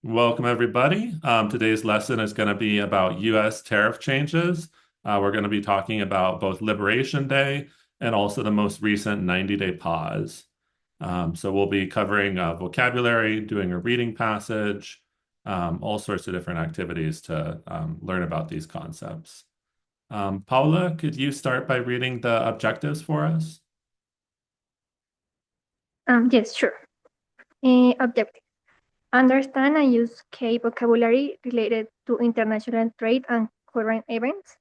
Welcome, everybody. Today's lesson is going to be about U.S. tariff changes. We're going to be talking about both Liberation Day and also the most recent 90-day pause. So we'll be covering vocabulary, doing a reading passage, all sorts of different activities to learn about these concepts. Paula, could you start by reading the objectives for us? Yes, sure. Objective. Understand and use key vocabulary related to international trade and current events.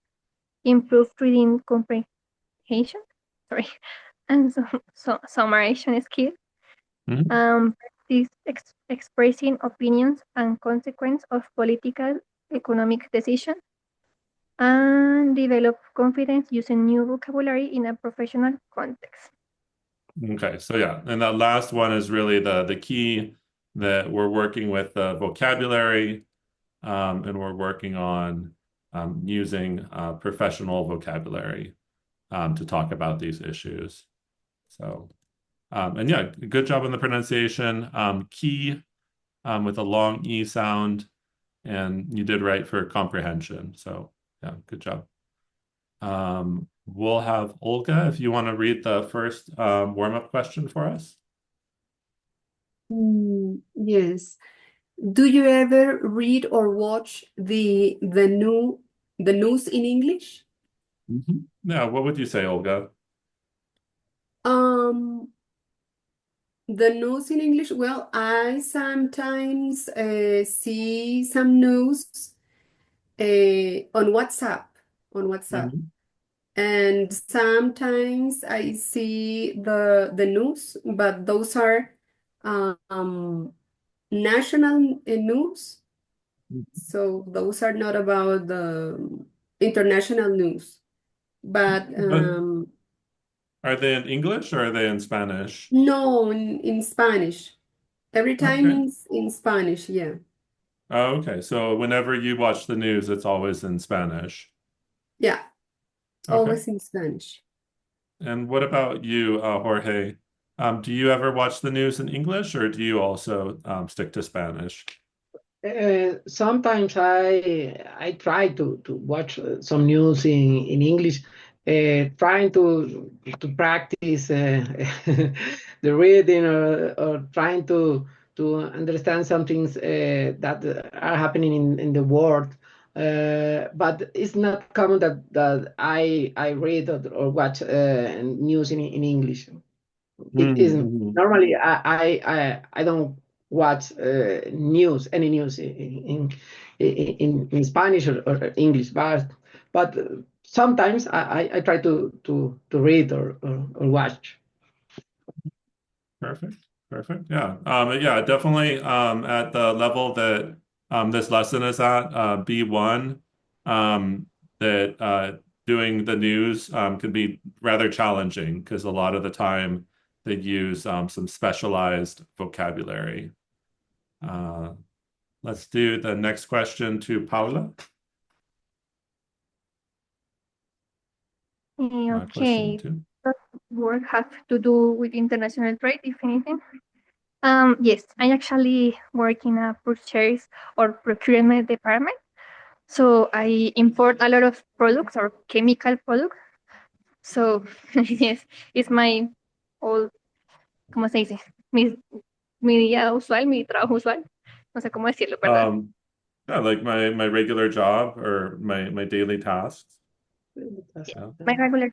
Improve reading comprehension. Sorry. And summarization skills. Mhm. Practice expressing opinions and consequence of political economic decisions. And develop confidence using new vocabulary in a professional context. Okay, so yeah, and that last one is really the key that we're working with the vocabulary, and we're working on using professional vocabulary to talk about these issues. So, and yeah, good job on the pronunciation. Key with a long E sound, and you did right for comprehension. So, yeah, good job. We'll have Olga, if you want to read the first warm-up question for us. Yes. Do you ever read or watch the news in English? Yeah, what would you say, Olga? Um, the news in English, well, I sometimes see some news on WhatsApp, on WhatsApp. Mhm. And sometimes I see the news, but those are national news. So those are not about the international news. But But are they in English or are they in Spanish? no, in Spanish. Every time Okay. in Spanish, yeah. Oh, okay. So whenever you watch the news, it's always in Spanish. Yeah, Okay. always in Spanish. And what about you, Jorge? Do you ever watch the news in English or do you also stick to Spanish? Sometimes I try to watch some news in English, trying to practice the reading or trying to understand some things that are happening in the world. But it's not common that I read or watch news in English. It isn't. Mm-hmm. Normally, I don't watch any news in Spanish or English, but sometimes I try to read or watch. Perfect. Perfect. Yeah. Yeah, definitely at the level that this lesson is at, B1, that doing the news can be rather challenging because a lot of the time they use some specialized vocabulary. Uh, let's do the next question to Paula. Question Okay. two. Does work have to do with international trade, if anything? Yes, I actually work in a purchase or procurement department. So I import a lot of products or chemical products. So yes, it's my all, ¿cómo se dice? Mi día usual, mi trabajo usual. No sé cómo decirlo, perdón. Um, yeah, like my regular job or my daily tasks. Yeah. My regular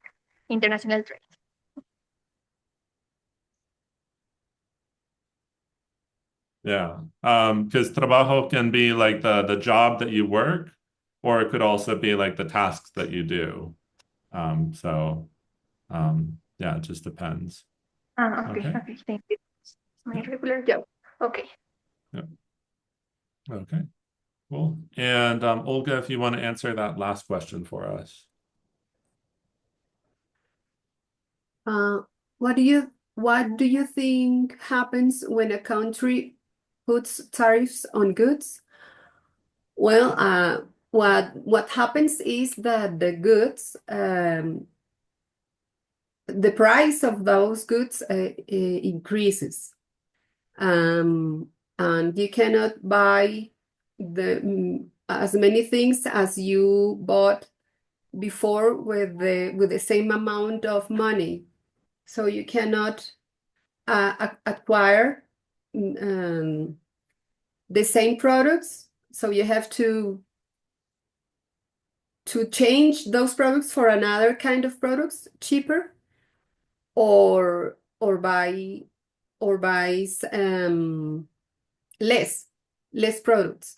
international trade. Yeah. Because trabajo can be like the job that you work, or it could also be like the tasks that you do. So yeah, it just depends. Okay, Okay. okay, thank you. It's my regular job. Okay. Yeah. Okay. Cool. And Olga, if you want to answer that last question for us. Uh, what do you think happens when a country puts tariffs on goods? Well, what happens is that the price of those goods increases. Um, and you cannot buy as many things as you bought before with the same amount of money. So you cannot acquire the same products. So you have to change those products for another kind of products cheaper, or buy less products.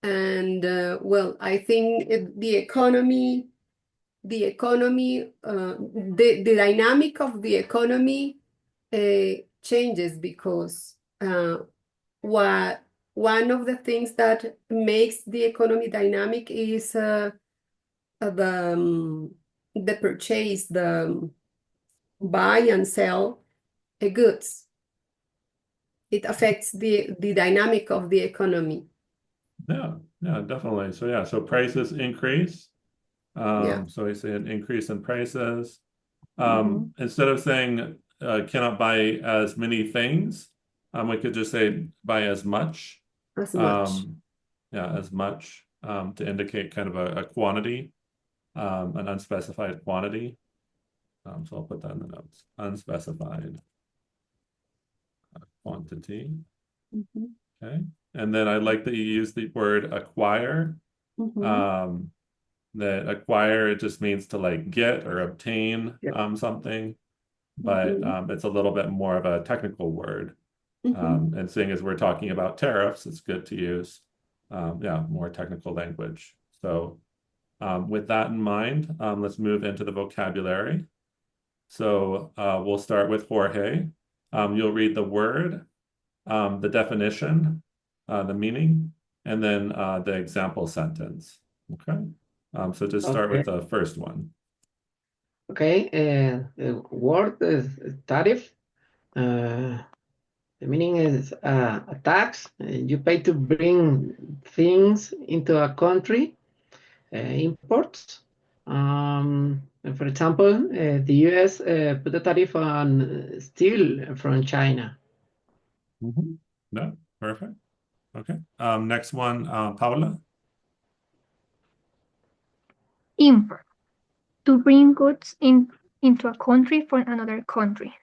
And well, I think the dynamic of the economy changes, because one of the things that makes the economy dynamic is the purchase, the buy and sell goods. It affects the dynamic of the economy. Yeah, definitely. So yeah, so prices increase. Yeah. So we say an increase in prices. Mhm. Instead of saying cannot buy as many things, we could just say buy as much. As much. Yeah, as much to indicate kind of a quantity, an unspecified quantity. So I'll put that in the notes. Unspecified quantity. Mhm. Okay. And then I like that you use the word acquire. Mhm. That acquire, it just means to like get or obtain Yeah. something, but Mhm. it's a little bit more of a technical word. Mhm. And seeing as we're talking about tariffs, it's good to use more technical language. So with that in mind, let's move into the vocabulary. So we'll start with Jorge. You'll read the word, the definition, the meaning, and then the example sentence. Okay. So just start Okay. with the first one. Okay. The word is tariff. The meaning is a tax you pay to bring things into a country, imports. For example, the US put a tariff on steel from China. Mhm. No, perfect. Okay. Next one, Paula. Import. To bring goods into a country from another country.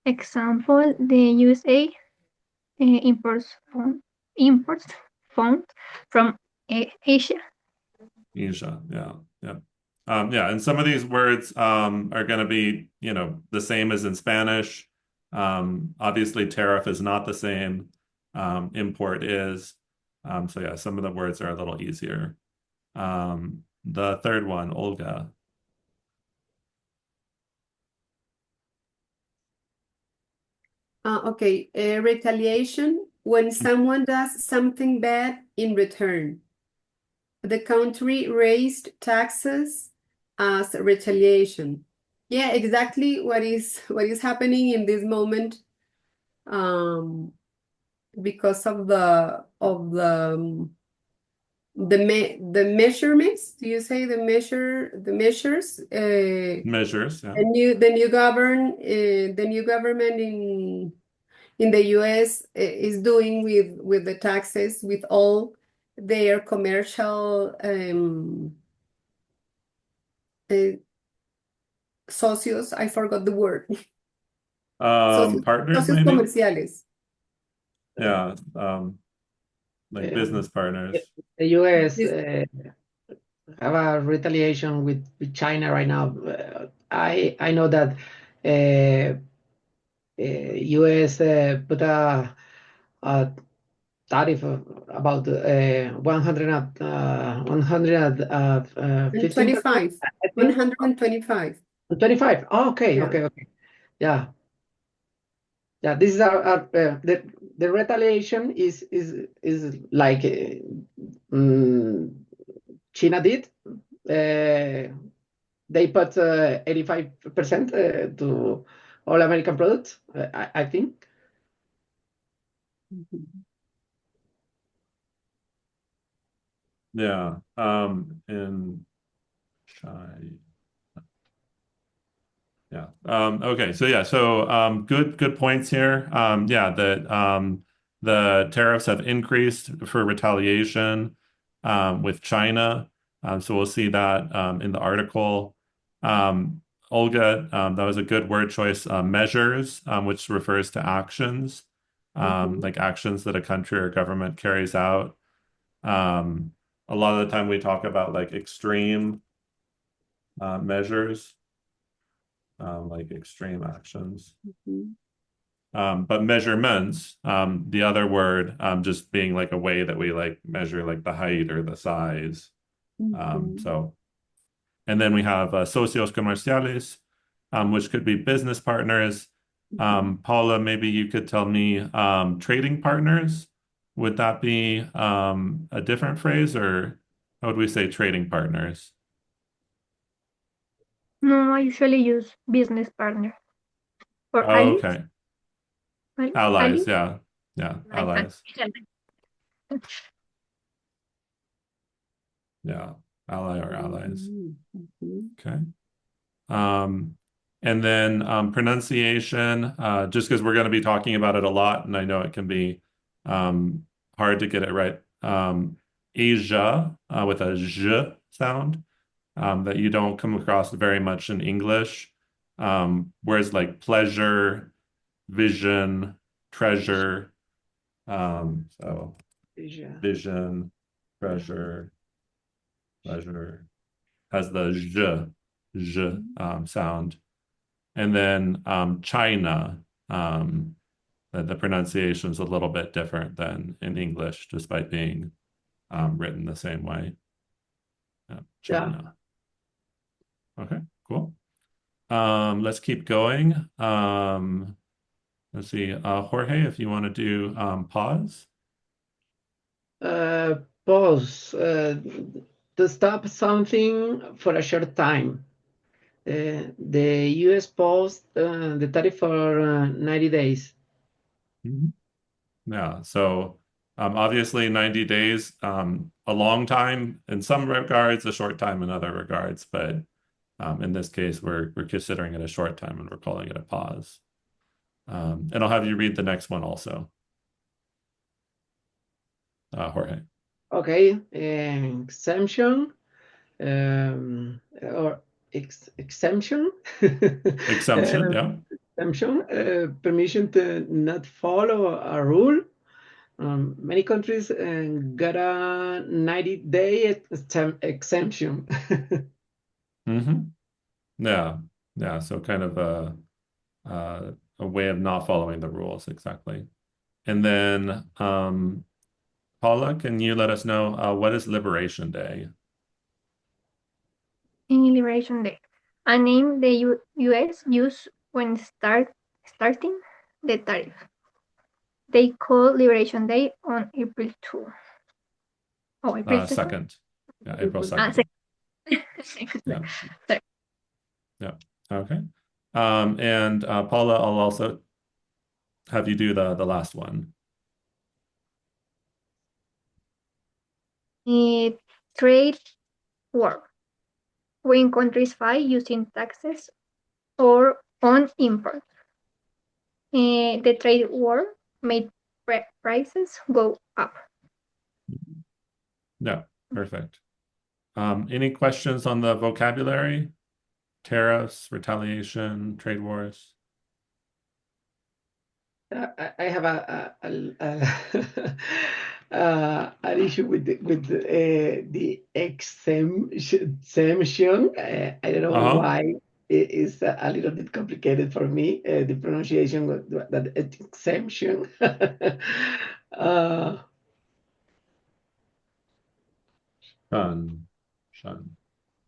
Example, the USA imports found from Asia. Asia. Yeah. Yeah. Yeah. And some of these words are going to be, the same as in Spanish. Obviously, tariff is not the same. Import is. So yeah, some of the words are a little easier. The third one, Olga. Okay. Retaliation, when someone does something bad in return. The country raised taxes as retaliation. Yeah, exactly what is happening in this moment, because of the measurements. Do you say the measures? Measures. Yeah. The new government in the US is doing with the taxes, with all their commercial uh, socios. I forgot the word. Socios, Partners, socios maybe. comerciales. Yeah. Like business The partners. US This, have a retaliation with China right now. I know that US put a tariff of about 115%. 25, I think 125. 25. Oh, okay, Yeah. okay, okay. Yeah, yeah. This is the retaliation is like mm, China did. Uh, they put 85% to all American products. I think. Yeah. In China. Yeah. Okay. So yeah. So good points here. Yeah. That the tariffs have increased for retaliation with China. So we'll see that in the article. Olga, that was a good word choice. Measures, which refers to actions, like actions that a country or government carries out. A lot of the time we talk about like extreme measures, like extreme actions. But measurements, the other word, just being like a way that we like measure like the height or the size. So, and then we have socios comerciales, which could be business partners. Paula, maybe you could tell me trading partners. Would that be a different phrase, or how would we say trading partners? No, I usually use business partner or Oh, allies. okay. Allies? Allies, yeah. Yeah, Allies. allies. Yeah, ally or allies. Okay. Um, and then pronunciation, just because we're going to be talking about it a lot, and I know it can be hard to get it right. Asia with a zh sound that you don't come across very much in English. Whereas like pleasure, vision, treasure. So vision, treasure, pleasure has the zh sound. And then China, the pronunciation is a little bit different than in English, despite being written the same way. China. Okay, cool. Let's keep going. Let's see, Jorge, if you want to do pause. Pause. To stop something for a short time. The US paused the tariff for 90 days. Yeah, so obviously 90 days, a long time in some regards, a short time in other regards, but in this case, we're considering it a short time and we're calling it a pause. And I'll have you read the next one also. Jorge. Okay, exemption or exemption. Exemption, yeah. Exemption, permission to not follow a rule. Many countries got a 90-day exemption. Yeah, yeah. So kind of a way of not following the rules, exactly. And then Paula, can you let us know what is Liberation Day? In Liberation Day, a name the U.S. used when starting the tariff. They call Liberation Day on April 2. Oh, April 2nd? Second. Yeah, April Ah, 2nd. second. Yeah. Yeah. Okay. And Paula, I'll also have you do the last one. Trade war. When countries fight using taxes or on imports. The trade war made prices go up. Yeah, perfect. Any questions on the vocabulary? Tariffs, retaliation, trade wars? I have an issue with the exemption. I don't know why it is a little bit complicated for me. The pronunciation of that exemption. Shun.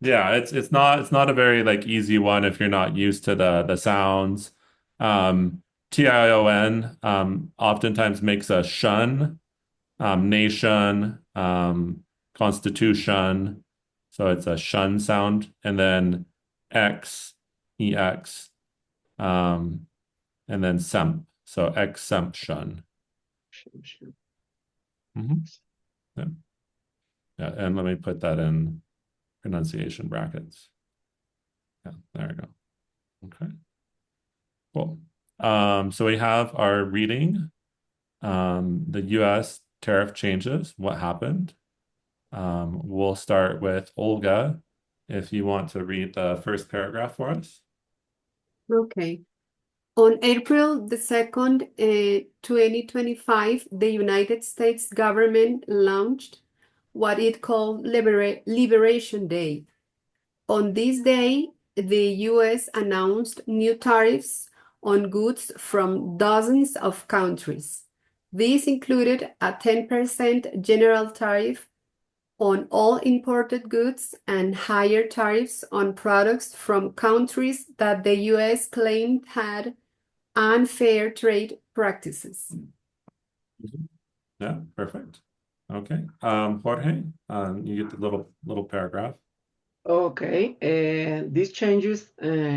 Yeah, it's not a very like easy one if you're not used to the sounds. TION oftentimes makes a shun, nation, constitution. So it's a shun sound, and then X, EX, and then semp. So exemption. Yeah. Yeah, and let me put that in pronunciation brackets. Yeah, there we go. Okay. Cool. So we have our reading. the US tariff changes, what happened? We'll start with Olga, if you want to read the first paragraph for us. Okay. On April the 2nd, 2025, the United States government launched what it called Liberation Day. On this day, the US announced new tariffs on goods from dozens of countries. These included a 10% general tariff on all imported goods and higher tariffs on products from countries that the US claimed had unfair trade practices. Yeah, perfect. Okay. Jorge, you get the little paragraph. Okay, these changes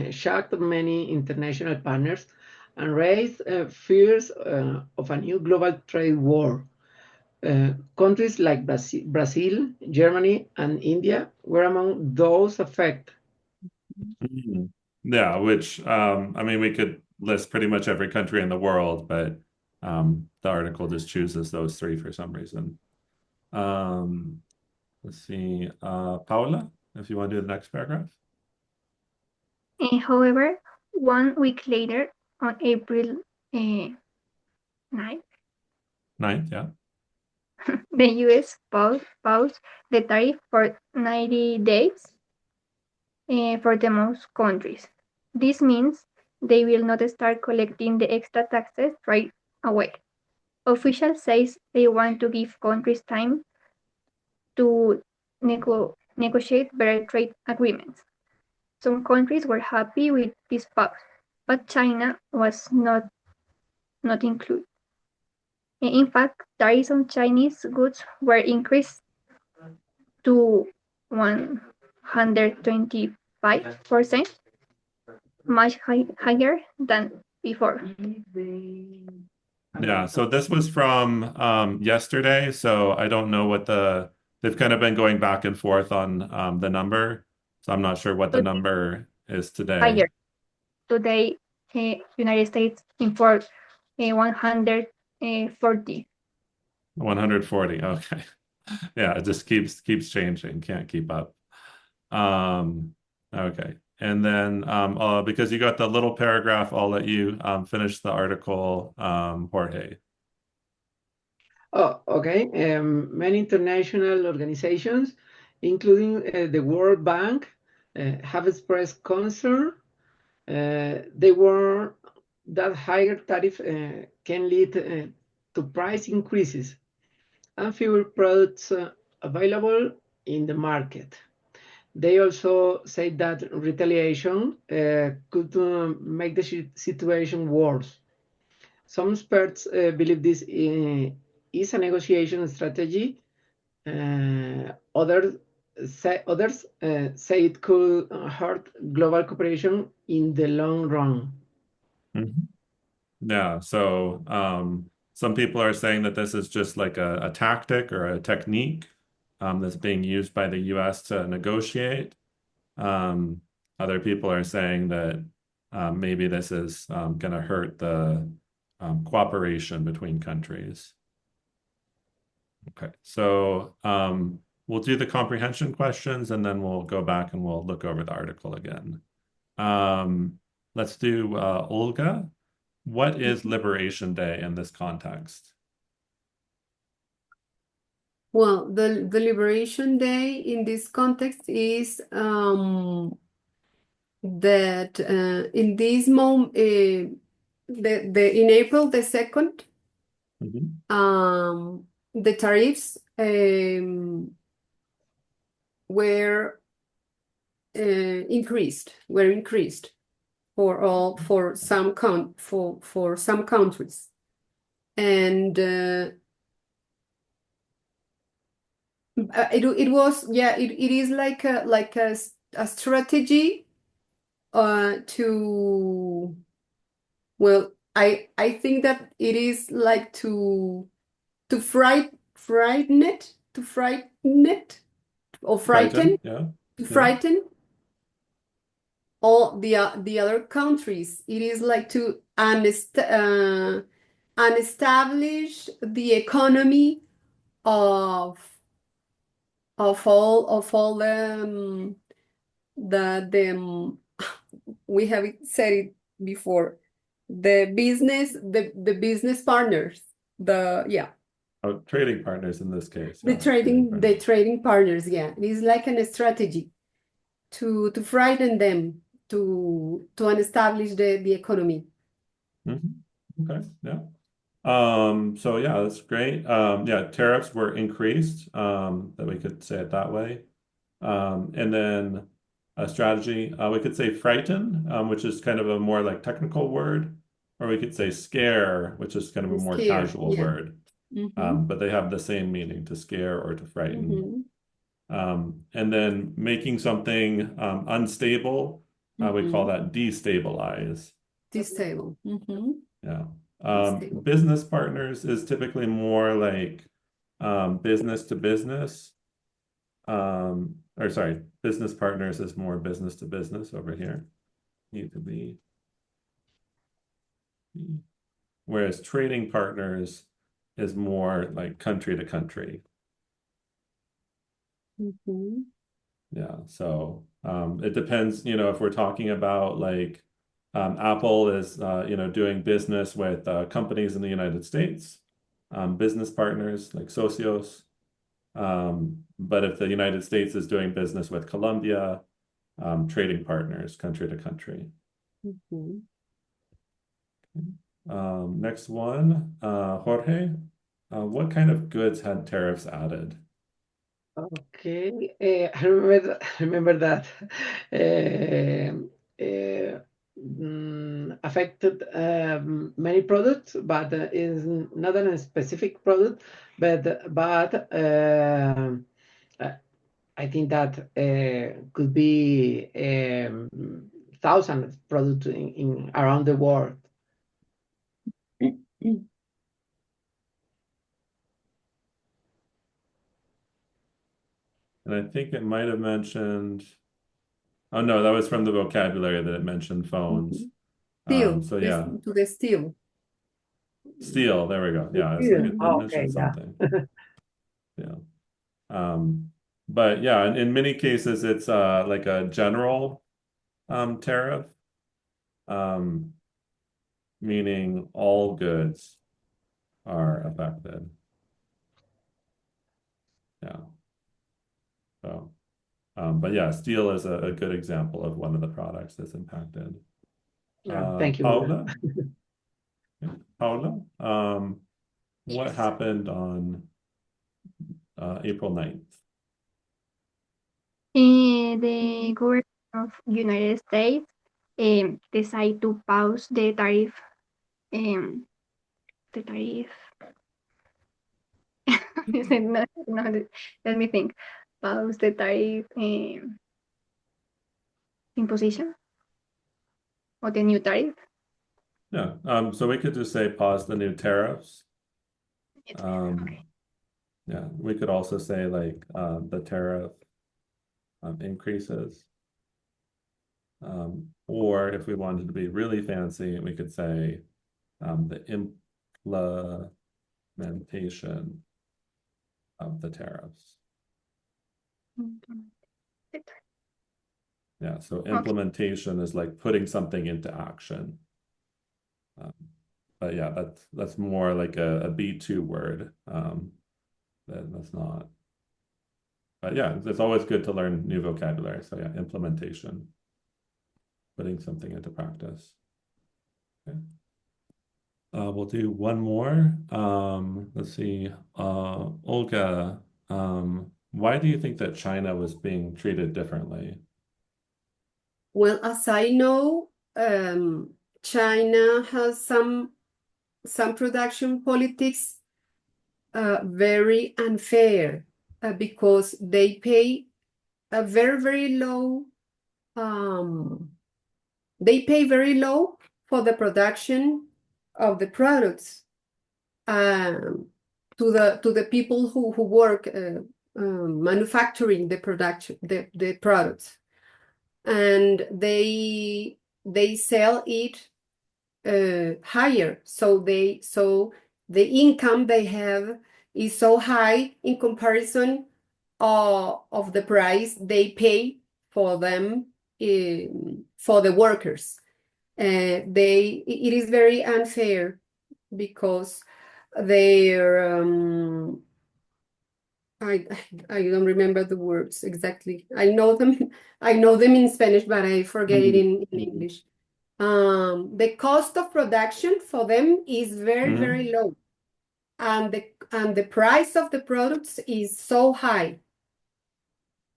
shocked many international partners and raised fears of a new global trade war. Countries like Brazil, Germany, and India were among those affected. Mhm. Yeah, which I mean, we could list pretty much every country in the world, but the article just chooses those three for some reason. Let's see, Paula, if you want to do the next paragraph. However, 1 week later, on April 9th, Ninth, yeah. the US paused the tariff for 90 days for the most countries. This means they will not start collecting the extra taxes right away. Officials say they want to give countries time to negotiate better trade agreements. Some countries were happy with this pause, but China was not included. In fact, tariffs on Chinese goods were increased to 125%, much higher than before. Yeah, so this was from yesterday, so I don't know what they've kind of been going back and forth on the number, so I'm not sure what the number is today. Higher. Today, United States import 140. 140, okay. Yeah, it just keeps changing, can't keep up. Okay. And then because you got the little paragraph, I'll let you finish the article, Jorge. Oh, okay. Many international organizations, including the World Bank, have expressed concern. They warn that higher tariff can lead to price increases and fewer products available in the market. They also say that retaliation could make the situation worse. Some experts believe this is a negotiation strategy. Others say it could hurt global cooperation in the long run. Mhm. Yeah, so some people are saying that this is just like a tactic or a technique that's being used by the US to negotiate. Other people are saying that maybe this is going to hurt the cooperation between countries. Okay, so we'll do the comprehension questions and then we'll go back and we'll look over the article again. Let's do Olga. What is Liberation Day in this context? Well, the Liberation Day in this context is that in this moment, in April the 2nd, Mhm. the tariffs were increased for some countries, and it was, yeah, it is like a strategy to, well, I think that it is like to frighten it or frighten Yeah. to frighten all the other countries. It is like to and establish the economy of all the we have said it before, the business partners, Trading partners in this case. the trading partners. Yeah, it is like a strategy to frighten them to establish the economy. Okay, yeah. So yeah, that's great. Yeah, tariffs were increased, that we could say it that way. And then a strategy, we could say frighten, which is kind of a more like technical word, or we could say scare, which is kind of a more Scare, casual yeah. word. But they have the same meaning, to scare or to frighten. And then making something unstable, we call that destabilize. Destable. Yeah. Destable. Business partners is typically more like business to business. Or sorry, business partners is more business to business over here. Need to be. Whereas trading partners is more like country to country. Yeah, so it depends, if we're talking about like Apple is doing business with companies in the United States, business partners like socios. But if the United States is doing business with Colombia, trading partners, country to country. Next one, Jorge, what kind of goods had tariffs added? Okay, I remember that affected many products, but is not a specific product, but I think that could be thousands of products in around the world. And I think it might have mentioned, oh no, that was from the vocabulary that it mentioned phones. Steel, So yeah, to the steel. steel, there we go. Yeah, I was like, it Okay, mentioned yeah. something. Yeah. But yeah, in many cases, it's like a general tariff, meaning all goods are affected. Yeah. So, but yeah, steel is a good example of one of the products that's impacted. Thank you. Paula, what happened on April 9th? The government of United States decided to pause the tariff. The tariff. No, let me think. Pause the tariff imposition or the new tariff. Yeah, so we could just say pause the new tariffs. Okay. Yeah, we could also say like the tariff increases. Or if we wanted to be really fancy, we could say the implementation of the tariffs. Yeah, so implementation is like putting something into action. But yeah, that's more like a B2 word. That's not. But yeah, it's always good to learn new vocabulary. So yeah, implementation, putting something into practice. Okay. We'll do one more. Let's see. Olga, why do you think that China was being treated differently? Well, as I know, China has some production politics very unfair because they pay a very low. They pay very low for the production of the products to the people who work manufacturing the production the products, and they sell it higher. So the income they have is so high in comparison of the price they pay for them, for the workers. It is very unfair because they're I I don't remember the words exactly. I know them I know them in Spanish, but I forget it in English. The cost of production for them is very, Mm-hmm. very low, and the price of the products is so high.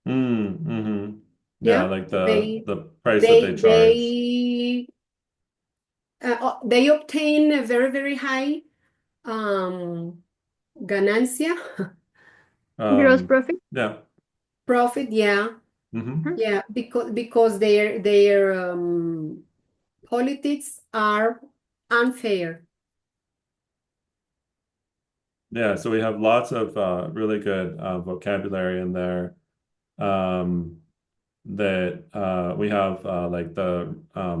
Mm-hmm. Yeah, Yeah, like they the price that they they charge. they they obtain a very, very high ganancia Gross Um, profit. yeah. profit. Yeah, Mm-hmm. yeah, because their politics are unfair. Yeah, so we have lots of really good vocabulary in there. Um, that we have like the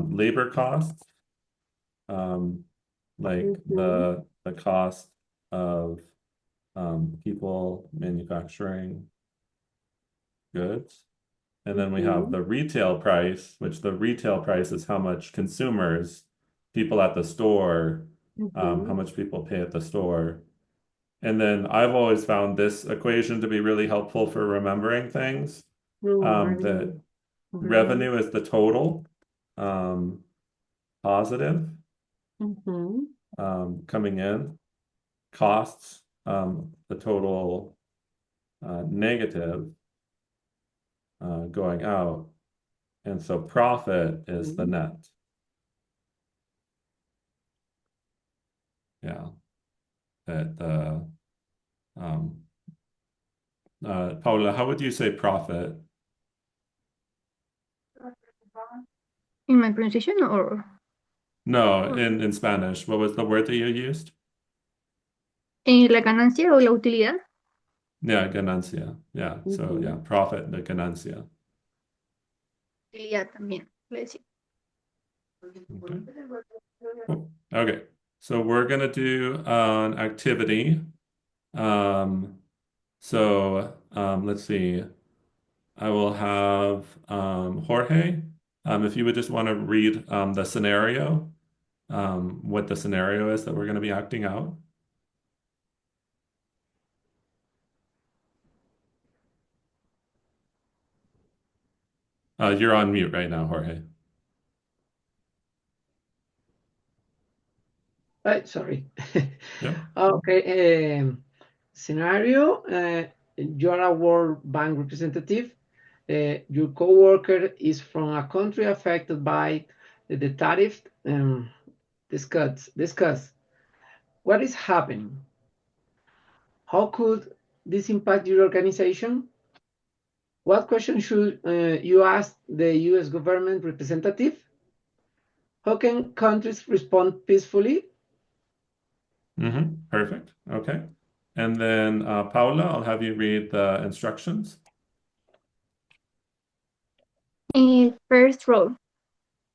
labor costs, um, like Mhm, the cost of people manufacturing goods. And then we have mhm, the retail price, which the retail price is how much consumers, people at the store, how mhm. much people pay at the store. And then I've always found this equation to be really helpful for remembering things. No, That very, very. revenue is the total, um, positive, Mhm, coming in, costs, the total, negative, going out. And so profit is the mhm. net. Yeah. That um, Paula, how would you say profit? In my pronunciation, or No, in Spanish, what was the word that you used? la ganancia o la utilidad. Yeah, ganancia. Yeah, so yeah, Mhm. profit, the ganancia. Utilidad también. Le decía. Okay. Cool. Okay, so we're gonna do an activity. Um, let's see. I will have Jorge. If you would just want to read the scenario, what the scenario is that we're going to be acting out. You're on mute right now, Jorge. Sorry. Yep. Okay. Scenario, you are a World Bank representative. Your coworker is from a country affected by the tariff. Discuss what is happening. How could this impact your organization? What question should you ask the U.S. government representative? How can countries respond peacefully? Perfect. Okay. And then Paula, I'll have you read the instructions. First role,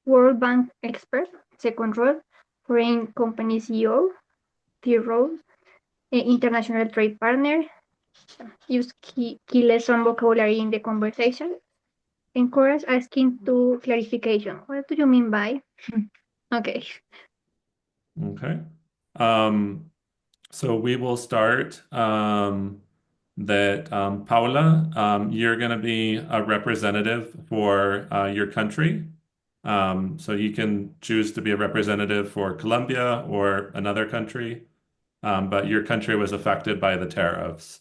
World Bank expert. Second role, foreign company CEO. Third role, international trade partner. Use key lesson vocabulary in the conversation. Encourage asking to clarification. What do you mean by? Okay. Okay. Um, so we will start that Paula, you're going to be a representative for your country. So you can choose to be a representative for Colombia or another country, but your country was affected by the tariffs.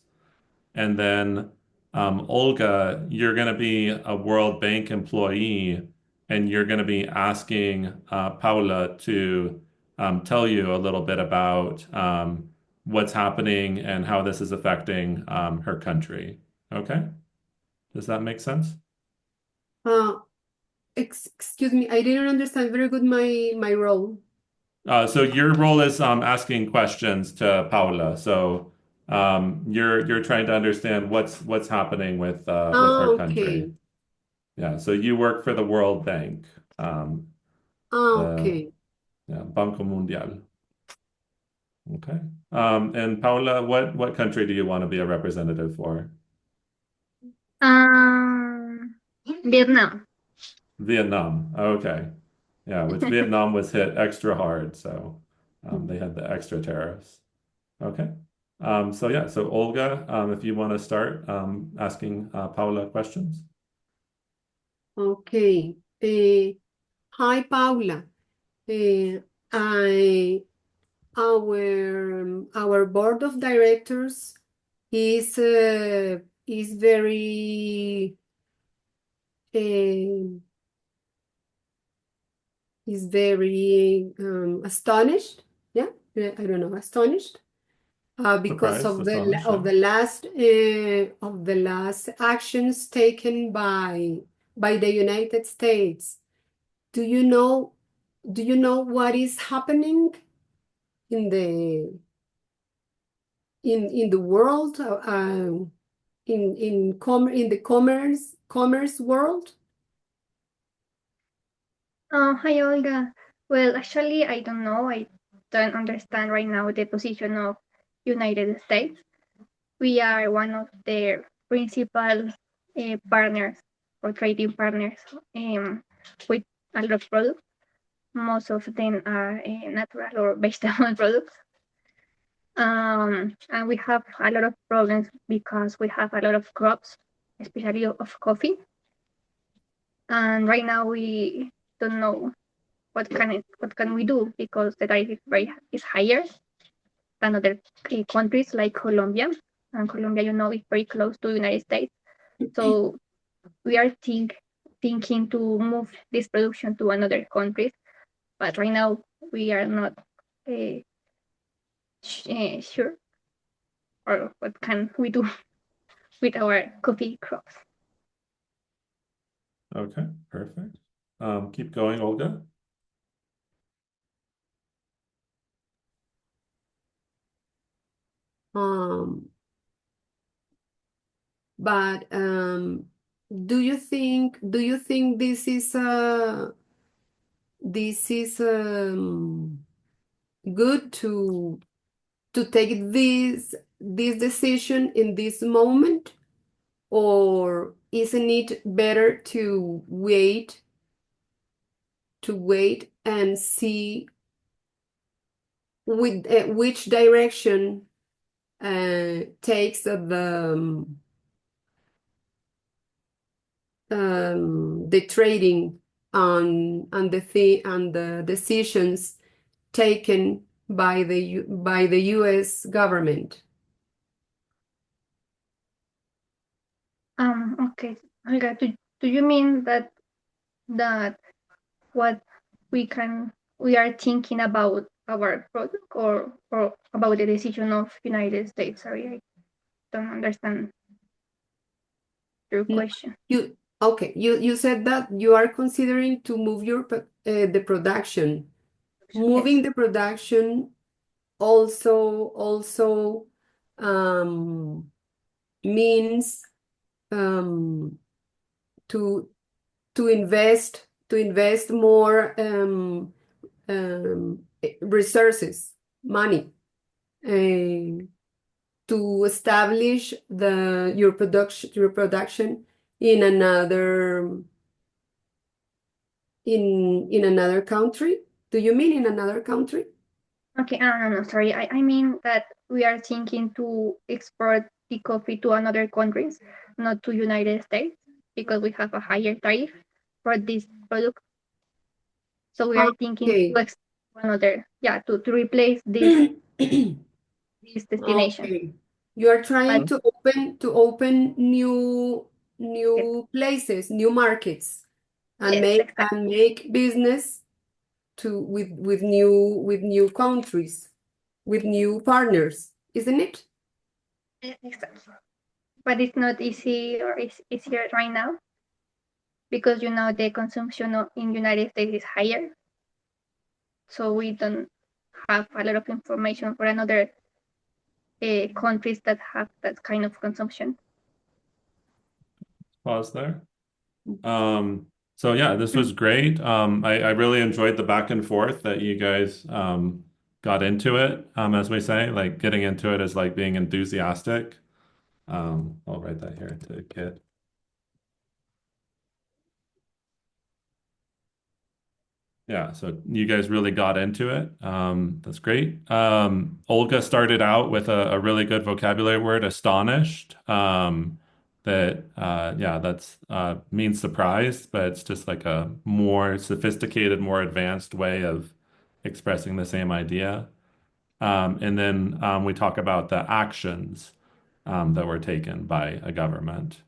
And then Olga, you're going to be a World Bank employee, and you're going to be asking Paula to tell you a little bit about what's happening and how this is affecting her country. Okay? Does that make sense? Uh, excuse me, I didn't understand very good my role. So your role is asking questions to Paula. So you're trying to understand what's happening with Ah, her country. okay. Yeah, so you work for the World Bank. Ah, The okay. Yeah, Banco Mundial. Okay. And Paula, what country do you want to be a representative for? Vietnam. Vietnam. Okay. Yeah, which Vietnam was hit extra hard, so they had the extra tariffs. Okay. So yeah, so Olga, if you want to start asking Paula questions. Okay. Hi, Paula. I our board of directors is very uh, astonished. Yeah, I don't know, astonished because Surprised, astonished, yeah. of the last actions taken by the United States. Do you know what is happening in the world, in the commerce world? Hi, Olga. Well, actually, I don't know. I don't understand right now the position of United States. We are one of their principal partners or trading partners with a lot of products. Most of them are natural or vegetable products. And we have a lot of problems because we have a lot of crops, especially of coffee. And right now we don't know what can we do because the tariff is higher than other countries like Colombia, and Colombia, is very close to the United States. So we are thinking to move this production to another countries, but right now we are not sure or what can we do with our coffee crops. Okay, perfect. Keep going, Olga. But do you think this is good to take this decision in this moment, or isn't it better to wait and see with which direction takes the trading and the decisions taken by the U.S. government? Okay, Olga, do you mean that what we are thinking about our product or about the decision of United States? Sorry, I don't understand your question. You said that you are considering to move the production. Moving the production also means to invest more resources, money, to establish your production in another country. Do you mean in another country? Okay, no, sorry. I mean that we are thinking to export the coffee to another countries, not to United States, because we have a higher tariff for this product. So we are thinking to export to another, to replace this this destination. Okay. You are trying to open new places, new markets, and Yes, exactly. make business with new countries, with new partners, isn't it? Exactly. But it's not easy or it's easier right now because the consumption in United States is higher. So we don't have a lot of information for another countries that have that kind of consumption. Pause there. So yeah, this was great. I really enjoyed the back and forth that you guys got into it. As we say, like getting into it is like being enthusiastic. I'll write that here to Kit. Yeah, so you guys really got into it. That's great. Olga started out with a really good vocabulary word, astonished. Yeah, that's means surprised, but it's just like a more sophisticated, more advanced way of expressing the same idea. And then we talk about the actions that were taken by a government.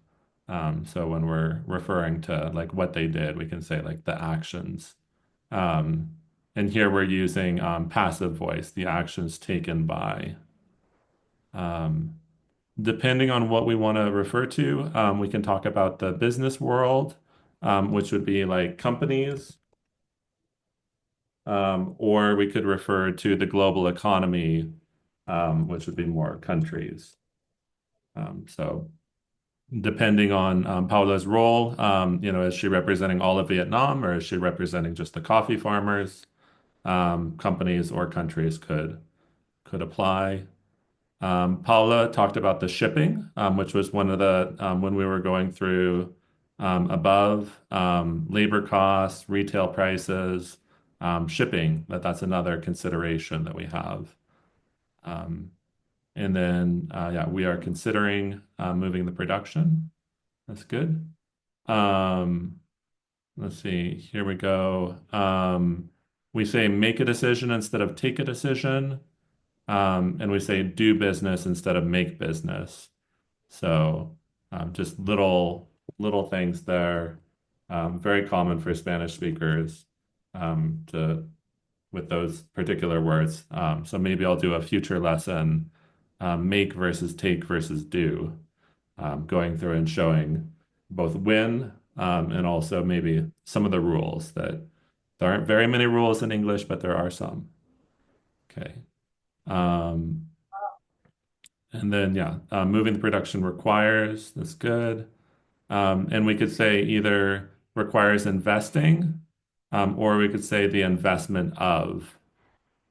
So when we're referring to like what they did, we can say like the actions. Um, and here we're using passive voice, the actions taken by. Um, Depending on what we want to refer to, we can talk about the business world, which would be like companies, or we could refer to the global economy, which would be more countries. So depending on Paula's role, is she representing all of Vietnam or is she representing just the coffee farmers? Companies or countries could apply. Paula talked about the shipping, which was one of the when we were going through above labor costs, retail prices, shipping, that's another consideration that we have. And then, yeah, we are considering moving the production. That's good. Um, let's see, here we go. We say make a decision instead of take a decision. And we say do business instead of make business. So just little things there. Very common for Spanish speakers to with those particular words. So maybe I'll do a future lesson, make versus take versus do, going through and showing both when and also maybe some of the rules that there aren't very many rules in English, but there are some. Okay. Um, and then, yeah, moving the production requires, that's good. And we could say either requires investing, or we could say the investment of,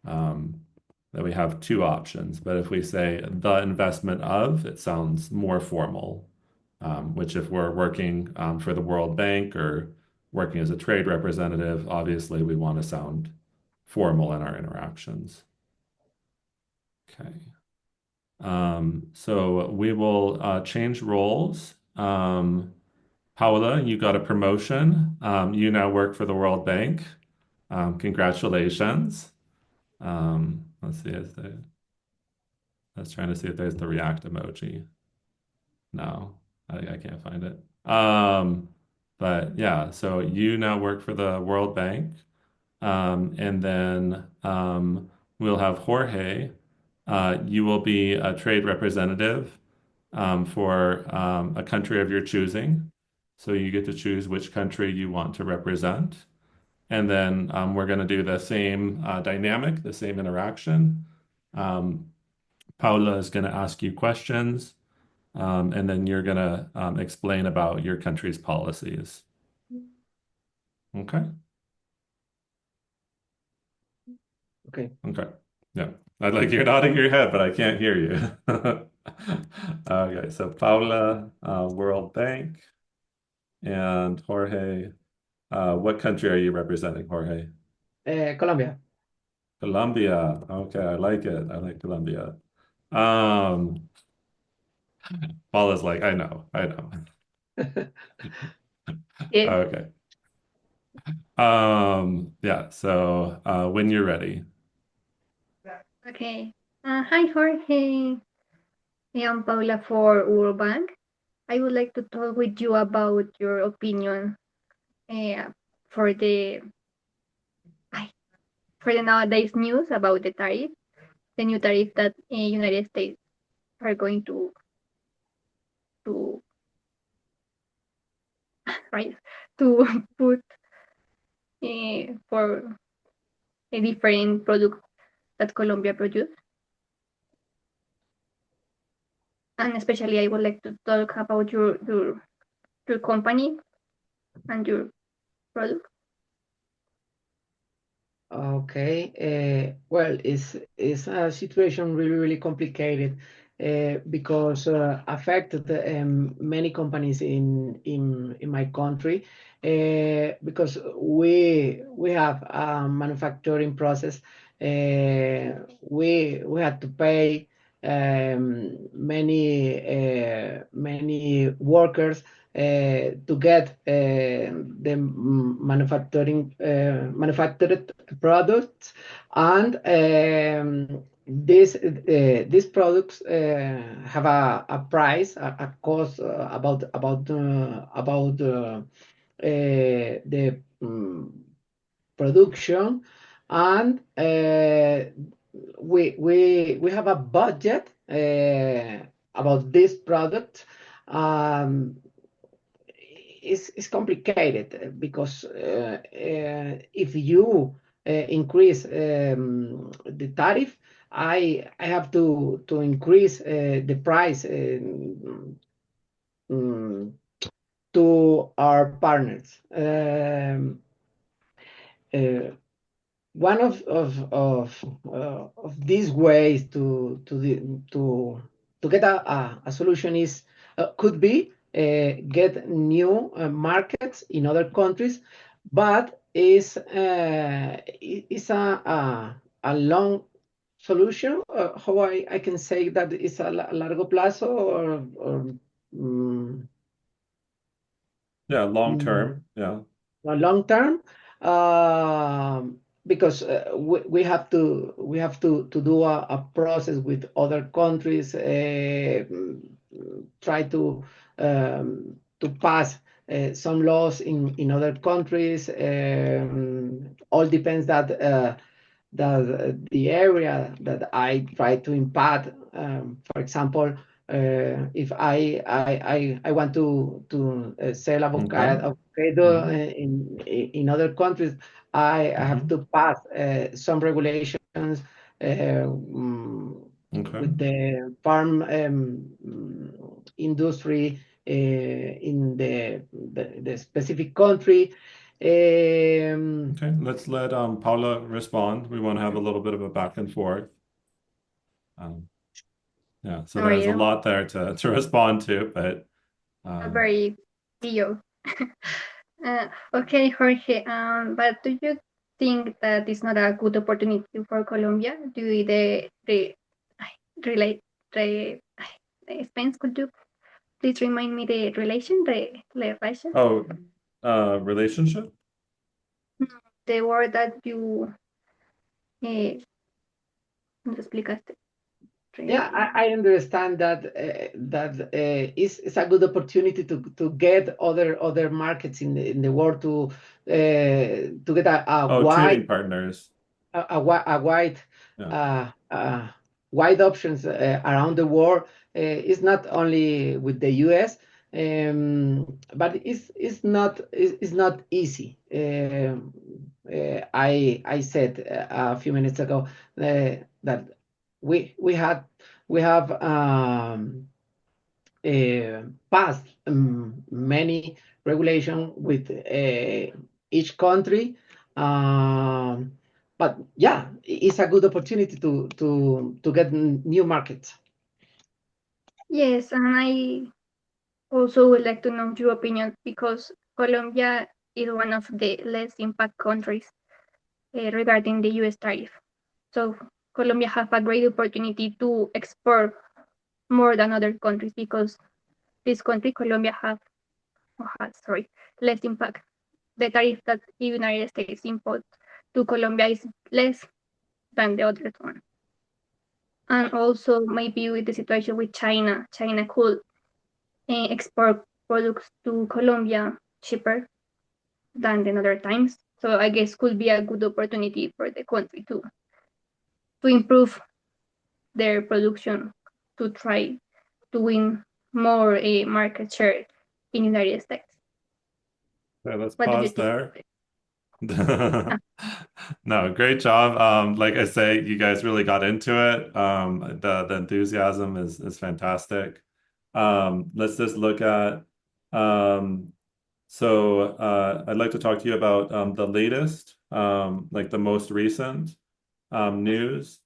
that we have two options. But if we say the investment of, it sounds more formal, which if we're working for the World Bank or working as a trade representative, obviously we want to sound formal in our interactions. Okay. So we will change roles. Paula, you got a promotion. You now work for the World Bank. Congratulations. Let's see, I was trying to see if there's the react emoji. No, I can't find it. But yeah, so you now work for the World Bank. And then we'll have Jorge. You will be a trade representative for a country of your choosing. So you get to choose which country you want to represent. And then we're going to do the same dynamic, the same interaction. Paula is going to ask you questions, and then you're going to explain about your country's policies. Okay? Okay. Okay. Yeah. I'd like you're nodding your head, but I can't hear you. Okay, so Paula, World Bank, and Jorge. What country are you representing, Jorge? Colombia. Colombia. Okay, I like it. I like Colombia. Um, Paula's like, I know, I know. Yes. Okay. Yeah, so when you're ready. Okay. Hi, Jorge. I'm Paula for World Bank. I would like to talk with you about your opinion uh, for the ay, for the nowadays news about the tariff, the new tariff that United States are going to right to put for a different product that Colombia produce. And especially, I would like to talk about your company and your product? Okay. Well, it's a situation really complicated because affected many companies in my country because we have a manufacturing process. We had to pay many workers to get the manufactured products, and these products have a price, a cost about the production, and we have a budget about this product. It's complicated because if you increase the tariff, I have to increase the price to our partners. One of these ways to get a solution is could be get new markets in other countries, but is a long solution. How I can say that it's a largo plazo or mm, Yeah, long term. Yeah. long term, because we have to do a process with other countries, try to pass some laws in other countries. All depends that the area that I try to impact. For example, if I want to sell avocado in other countries, I have to pass some regulations with the farm industry in the specific country. Okay, let's let Paula respond. We want to have a little bit of a back and forth. Yeah, so How are there's a you? lot there to respond to, but Very bio. Okay, Jorge. But do you think that it's not a good opportunity for Colombia due to relate the expense? Could you please remind me the relation, the relation? Relationship? The word that you nos explicaste. Yeah, I understand that it's a good opportunity to get other markets in the world to get a Trading partners. wide wide options around the world. It's not only with the US, but it's not easy. I said a few minutes ago that we have passed many regulation with each country, but yeah, it's a good opportunity to get new markets. Yes, and I also would like to know your opinion because Colombia is one of the less impact countries regarding the US tariff. So Colombia have a great opportunity to export more than other countries because this country, Colombia, has less impact. The tariff that the United States import to Colombia is less than the other one. And also maybe with the situation with China, China could export products to Colombia cheaper than the other times. So I guess could be a good opportunity for the country to improve their production to try to win more market share in the United States. Okay, let's What do you pause think? there. No, great job. Like I say, you guys really got into it. The enthusiasm is fantastic. Let's just look at So I'd like to talk to you about the latest, like the most recent news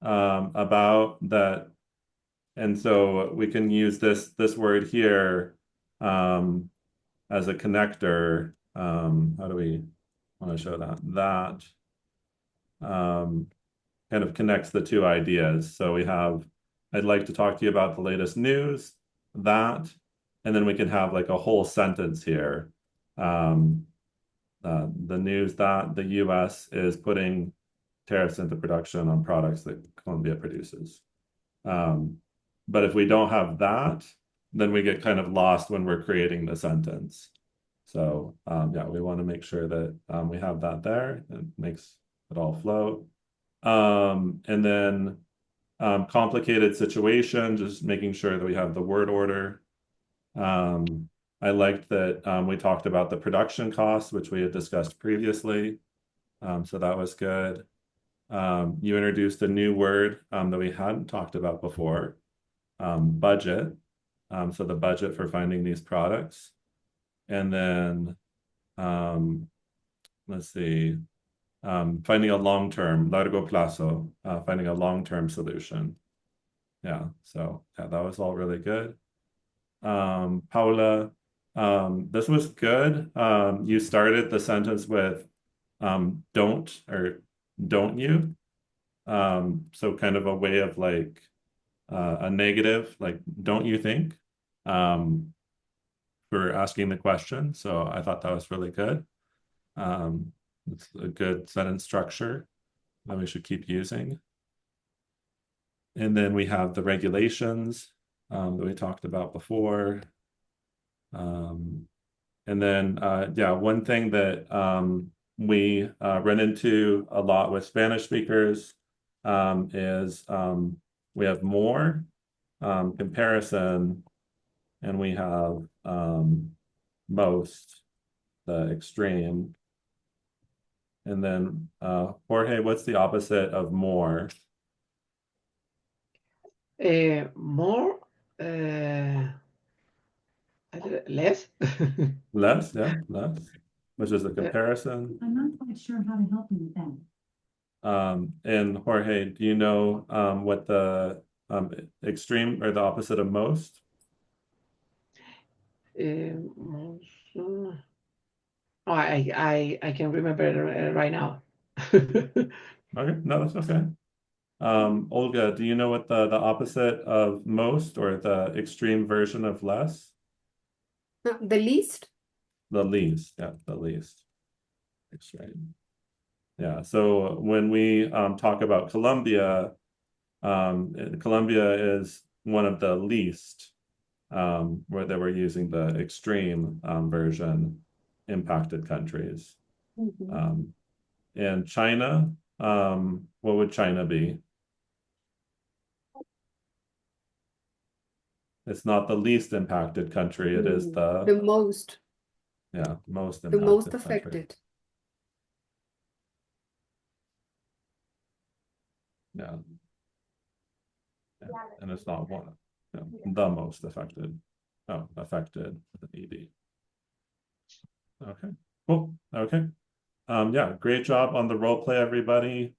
about that. And so we can use this word here as a connector. How do we want to show that? That kind of connects the two ideas. So we have, I'd like to talk to you about the latest news, that, and then we can have like a whole sentence here. The news that the US is putting tariffs into production on products that Colombia produces. But if we don't have that, then we get kind of lost when we're creating the sentence. So yeah, we want to make sure that we have that there. It makes it all flow. And then complicated situation, just making sure that we have the word order. I liked that we talked about the production costs, which we had discussed previously. So that was good. You introduced a new word that we hadn't talked about before, budget. So the budget for finding these products. And then, let's see, finding a long-term, largo plazo, finding a long-term solution. Yeah, so yeah, that was all really good. Paula, this was good. You started the sentence with don't or don't you. So kind of a way of like a negative, like don't you think, for asking the question. So I thought that was really good. It's a good sentence structure that we should keep using. And then we have the regulations that we talked about before. And then, yeah, one thing that we run into a lot with Spanish speakers is we have more comparison, and we have most, the extreme. And then, Jorge, what's the opposite of more? More, less. Less, yeah, less, which is the comparison. I'm not quite sure how to help you with that. And Jorge, do you know what the extreme or the opposite of most? Most, oh, I can remember it right now. Okay, no, that's okay. Olga, do you know what the opposite of most or the extreme version of less? The least? The least, yeah, the least. Extreme. Yeah, so when we talk about Colombia, Colombia is one of the least where they were using the extreme version, impacted countries. And China, what would China be? It's not the least impacted country, it is the most, yeah, most the impacted most country. affected. Yeah. Yeah. And it's not one, yeah, the most affected. Oh, affected with an ED. Okay, cool. Okay. Yeah, great job on the role play, everybody.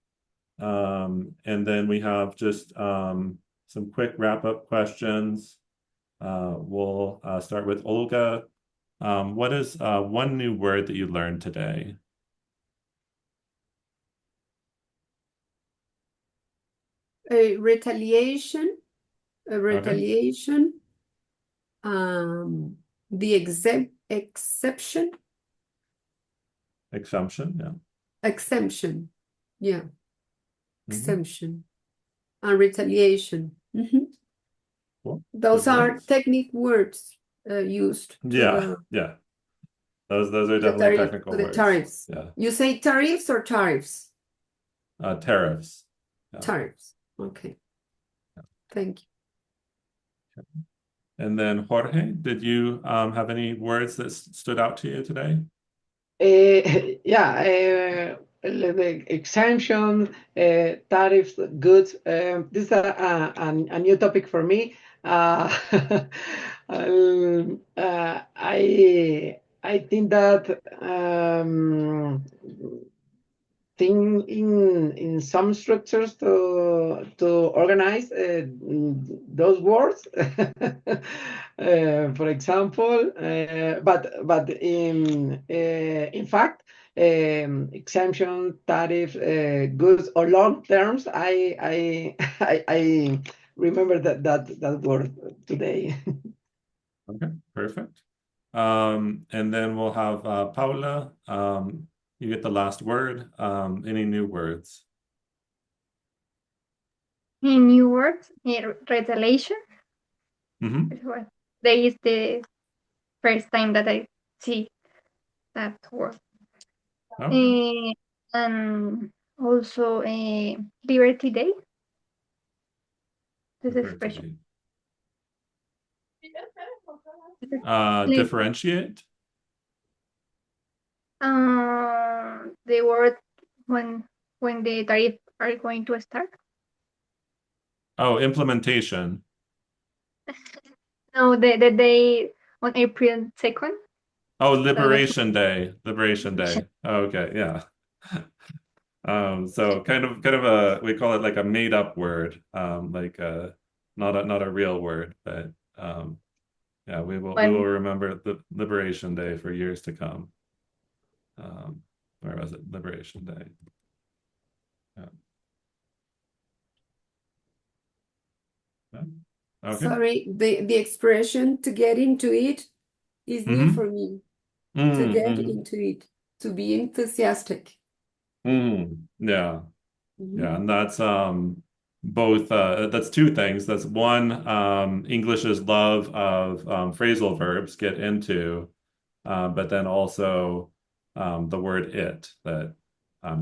And then we have just some quick wrap-up questions. We'll start with Olga. What is one new word that you learned today? Retaliation, retaliation, the exception, Exemption, yeah. exemption, yeah, Mhm. exemption, and retaliation. Cool. Those Good are words. technique words used to Yeah, yeah. Those are the definitely tariff, technical to the words. tariffs. Yeah. You say tariffs or tariffs? Tariffs. Yeah. Tariffs. Okay. Thank you. And then Jorge, did you have any words that stood out to you today? Yeah, the exemption, tariffs, goods. This is a new topic for me. I I think that thing in some structures to organize those words. For example, but in fact, exemption, tariff, goods or long terms. I remember that word today. Okay, perfect. And then we'll have Paula. You get the last word. Any new words? In new words, retaliation. Mm-hmm. That is the first time that I see that word. Okay. And also Liberty Day. This expression. Differentiate. The word when the tariffs are going to start. Oh, implementation. No, the day on April 2nd. Oh, Liberation Day. Liberation Day. Okay, yeah. So kind of a, we call it like a made up word, like not a real word, but yeah, we will remember the Liberation Day for years to come. Where was it? Liberation Day. Yeah. Okay. Sorry, the expression to get into it is new for me. To get into it, to be enthusiastic. Yeah. Yeah, and that's both that's two things. That's one, English's love of phrasal verbs get into, but then also the word it, that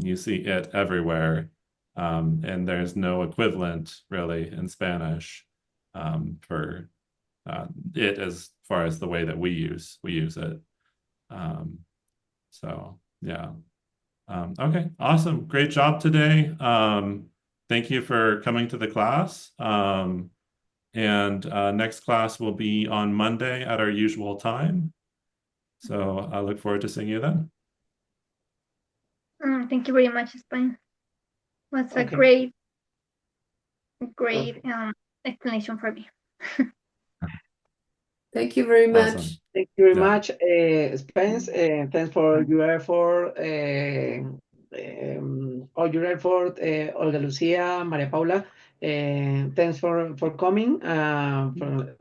you see it everywhere, and there's no equivalent really in Spanish for it as far as the way that we use it. So yeah. Okay, awesome. Great job today. Thank you for coming to the class. And next class will be on Monday at our usual time. So I look forward to seeing you then. Thank you very much, Spain. Was a Okay. great explanation for me. Thank you very much. Awesome. Thank you very Yeah. much, Spence. Thanks for your effort, all your effort, Olga Lucia, Maria Paula. Thanks for coming, for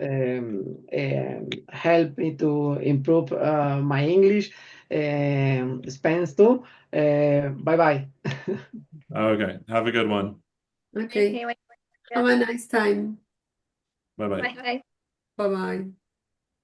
help me to improve my English. Spence too. Bye-bye. Okay, have a good one. Okay. Have a nice time. Bye-bye. Bye. Bye-bye.